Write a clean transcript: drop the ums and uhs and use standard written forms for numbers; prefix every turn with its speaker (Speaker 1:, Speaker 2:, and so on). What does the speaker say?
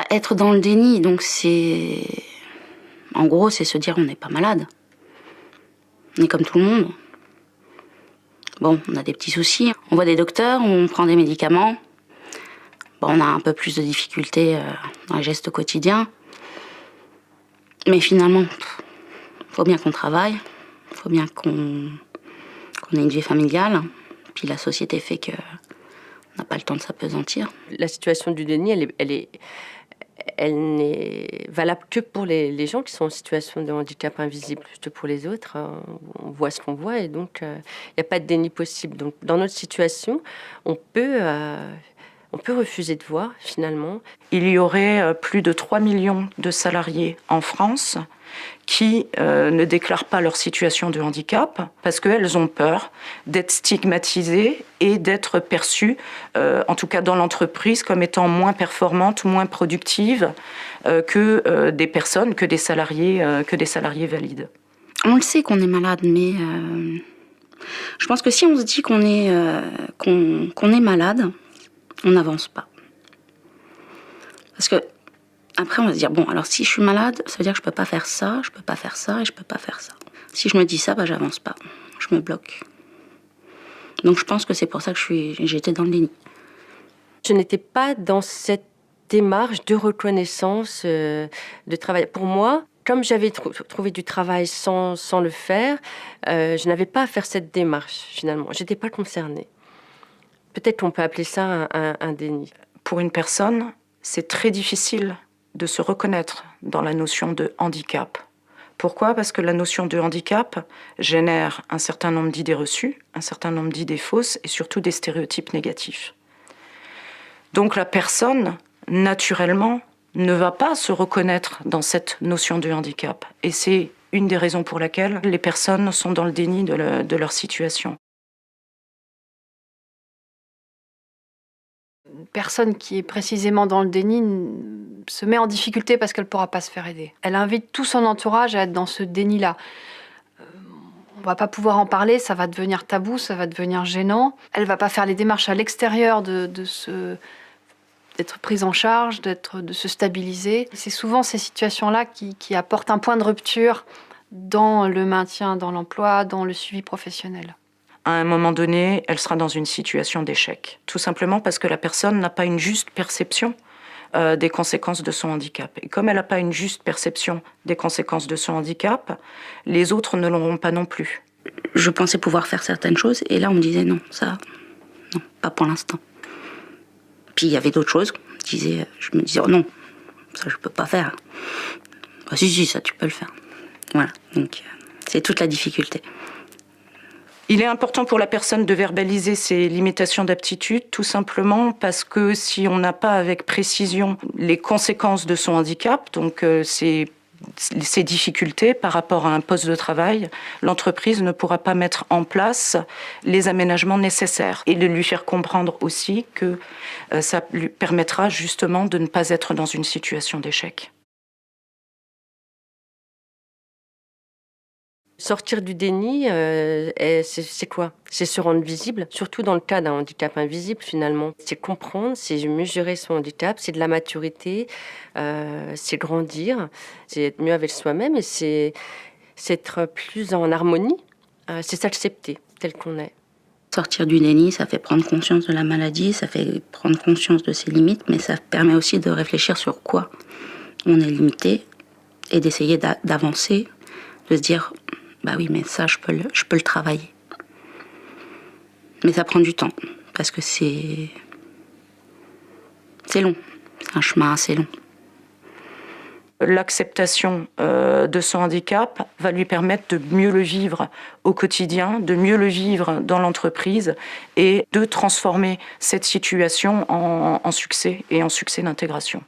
Speaker 1: Être dans le déni, donc c'est... En gros, c'est se dire on n'est pas malade. On est comme tout le monde. Bon, on a des petits soucis. On voit des docteurs, on prend des médicaments. Bon, on a un peu plus de difficultés dans les gestes quotidiens. Mais finalement, faut bien qu'on travaille. Faut bien qu'on ait une vie familiale. Puis la société fait qu'on n'a pas le temps de s'appesantir.
Speaker 2: La situation du déni, elle n'est valable que pour les gens qui sont en situation de handicap invisible. Juste pour les autres, on voit ce qu'on voit et donc il n'y a pas de déni possible. Donc dans notre situation, on peut refuser de voir finalement.
Speaker 3: Il y aurait plus de 3 millions de salariés en France qui ne déclarent pas leur situation de handicap parce qu'elles ont peur d'être stigmatisées et d'être perçues, en tout cas dans l'entreprise, comme étant moins performantes, moins productives que des personnes, que des salariés valides.
Speaker 1: On le sait qu'on est malade, mais je pense que si on se dit qu'on est malade, on n'avance pas. Parce que après, on va se dire, bon, alors si je suis malade, ça veut dire que je peux pas faire ça, je peux pas faire ça et je peux pas faire ça. Si je me dis ça, j'avance pas. Je me bloque. Donc je pense que c'est pour ça que j'étais dans le déni.
Speaker 2: Je n'étais pas dans cette démarche de reconnaissance de travail. Pour moi, comme j'avais trouvé du travail sans le faire, je n'avais pas à faire cette démarche, finalement. Je n'étais pas concernée. Peut-être qu'on peut appeler ça un déni.
Speaker 3: Pour une personne, c'est très difficile de se reconnaître dans la notion de handicap. Pourquoi ? Parce que la notion de handicap génère un certain nombre d'idées reçues, un certain nombre d'idées fausses et surtout des stéréotypes négatifs. Donc la personne, naturellement, ne va pas se reconnaître dans cette notion de handicap. Et c'est une des raisons pour laquelle les personnes sont dans le déni de leur situation.
Speaker 4: Une personne qui est précisément dans le déni se met en difficulté parce qu'elle ne pourra pas se faire aider. Elle invite tout son entourage à être dans ce déni-là. On ne va pas pouvoir en parler, ça va devenir tabou, ça va devenir gênant. Elle ne va pas faire les démarches à l'extérieur d'être prise en charge, de se stabiliser. C'est souvent ces situations-là qui apportent un point de rupture dans le maintien dans l'emploi, dans le suivi professionnel.
Speaker 3: À un moment donné, elle sera dans une situation d'échec. Tout simplement parce que la personne n'a pas une juste perception des conséquences de son handicap. Et comme elle n'a pas une juste perception des conséquences de son handicap, les autres ne l'auront pas non plus.
Speaker 1: Je pensais pouvoir faire certaines choses, et là on me disait non, pas pour l'instant. Puis il y avait d'autres choses, je me disais oh non, ça je peux pas faire. Ah, si, ça tu peux le faire. Voilà, donc c'est toute la difficulté.
Speaker 3: Il est important pour la personne de verbaliser ses limitations d'aptitude, tout simplement parce que si on n'a pas avec précision les conséquences de son handicap, donc ses difficultés par rapport à un poste de travail, l'entreprise ne pourra pas mettre en place les aménagements nécessaires et de lui faire comprendre aussi que ça lui permettra justement de ne pas être dans une situation d'échec.
Speaker 2: Sortir du déni, c'est quoi ? C'est se rendre visible, surtout dans le cas d'un handicap invisible finalement. C'est comprendre, c'est mesurer son handicap, c'est de la maturité, c'est grandir, c'est être mieux avec soi-même et c'est être plus en harmonie, c'est s'accepter tel qu'on est.
Speaker 1: Sortir du déni, ça fait prendre conscience de la maladie, ça fait prendre conscience de ses limites, mais ça permet aussi de réfléchir sur quoi on est limité et d'essayer d'avancer, de se dire bah oui, mais ça, je peux le travailler. Mais ça prend du temps, parce que c'est long. C'est un chemin assez long.
Speaker 3: L'acceptation de son handicap va lui permettre de mieux le vivre au quotidien, de mieux le vivre dans l'entreprise et de transformer cette situation en succès et en succès d'intégration.